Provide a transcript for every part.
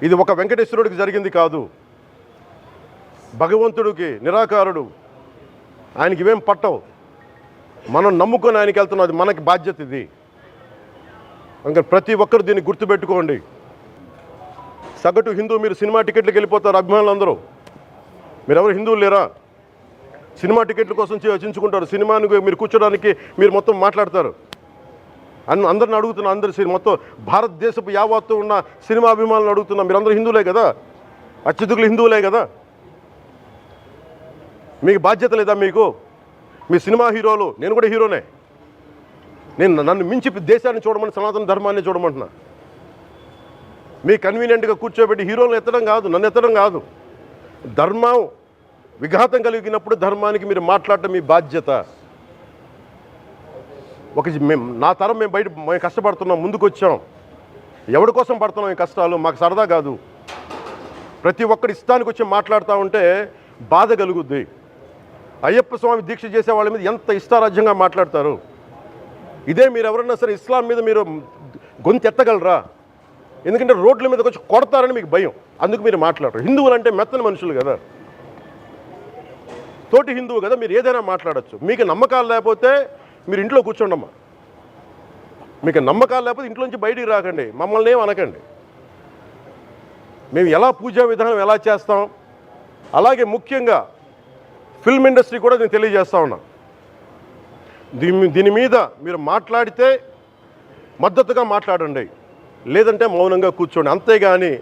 ఇది ఒక వెంకటేశ్వరుడికి జరిగింది కాదు. భగవంతుడికి నిరాకారుడు, ఆయనకి ఇవేం పట్టవు. మనం నమ్ముకొని ఆయనకి వెళ్తున్నాం, అది మనకి బాధ్యత. ఇది ఇంకా ప్రతి ఒక్కరు దీన్ని గుర్తుపెట్టుకోండి. సగటు హిందూ మీరు సినిమా టికెట్లకు వెళ్ళిపోతారు. అభిమానులు అందరూ మీరెవరు హిందువులు లేరా? సినిమా టికెట్ల కోసం చించుకుంటారు. సినిమాని మీరు కూర్చోడానికి మీరు మొత్తం మాట్లాడతారు. అందరిని అడుగుతున్నా, అందరు మొత్తం భారతదేశపు యావత్తు ఉన్న సినిమా అభిమానులను అడుగుతున్నా, మీరందరూ హిందువులే కదా? అత్యధికులు హిందువులే కదా? మీకు బాధ్యత లేదా? మీకు మీ సినిమా హీరోలు, నేను కూడా హీరోనే. నన్ను మించి దేశాన్ని చూడమని, సనాతన ధర్మాన్ని చూడమంటున్నా. మీ కన్వీనియంట్గా కూర్చోబెట్టి హీరోలను ఎత్తడం కాదు, నన్ను ఎత్తడం కాదు. ధర్మం విఘాతం కలిగినప్పుడు ధర్మానికి మీరు మాట్లాడటం మీ బాధ్యత. నా తరం మేము కష్టపడుతున్నాం, ముందుకు వచ్చాం. ఎవరి కోసం పడుతున్నాం ఈ కష్టాలు? మాకు సరదా కాదు. ప్రతి ఒక్కరి ఇష్టానికి వచ్చి మాట్లాడుతూ ఉంటే బాధ కలుగుద్ది. అయ్యప్ప స్వామి దీక్ష చేసే వాళ్ళ మీద ఎంత ఇష్టారాజ్యంగా మాట్లాడతారు. ఇదే మీరు ఎవరన్నా సరే ఇస్లాం మీద మీరు గొంతు ఎత్తగలరా? ఎందుకంటే రోడ్ల మీదకి వచ్చి కొడతారని మీకు భయం, అందుకు మీరు మాట్లాడరు. హిందువులు అంటే మెత్తని మనుషులు కదా, తోటి హిందువు కదా, మీరు ఏదైనా మాట్లాడచ్చు. మీకు నమ్మకాలు లేకపోతే మీరు ఇంట్లో కూర్చోండమ్మా. మీకు నమ్మకాలు లేకపోతే ఇంట్లోంచి బయటికి రాకండి, మమ్మల్ని ఏం అనకండి. మేము ఎలా పూజా విధానం ఎలా చేస్తాం, అలాగే ముఖ్యంగా ఫిల్మ్ ఇండస్ట్రీ కూడా నేను తెలియజేస్తా ఉన్నా. దీని మీద మీరు మాట్లాడితే మద్దతుగా మాట్లాడండి, లేదంటే మౌనంగా కూర్చోండి. అంతేగాని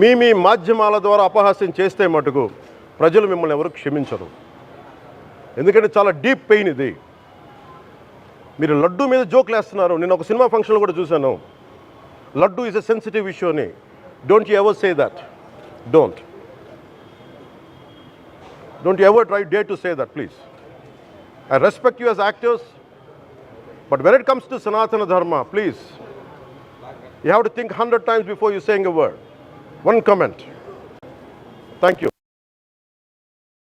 మీ మాధ్యమాల ద్వారా అపహాస్యం చేస్తే మటుకు ప్రజలు మిమ్మల్ని ఎవరు క్షమించరు. ఎందుకంటే చాలా డీప్ పెయిన్ ఇది. మీరు లడ్డు మీద జోక్లు వేస్తున్నారు. నేను ఒక సినిమా ఫంక్షన్లో కూడా చూశాను. Laddu is a sensitive issue అని. Don't you ever say that. Don't you ever dare to say that, please. I respect you as actors, but when it comes to Sanatana Dharma, please, you have to think 100 times before you saying a word. One comment. Thank you.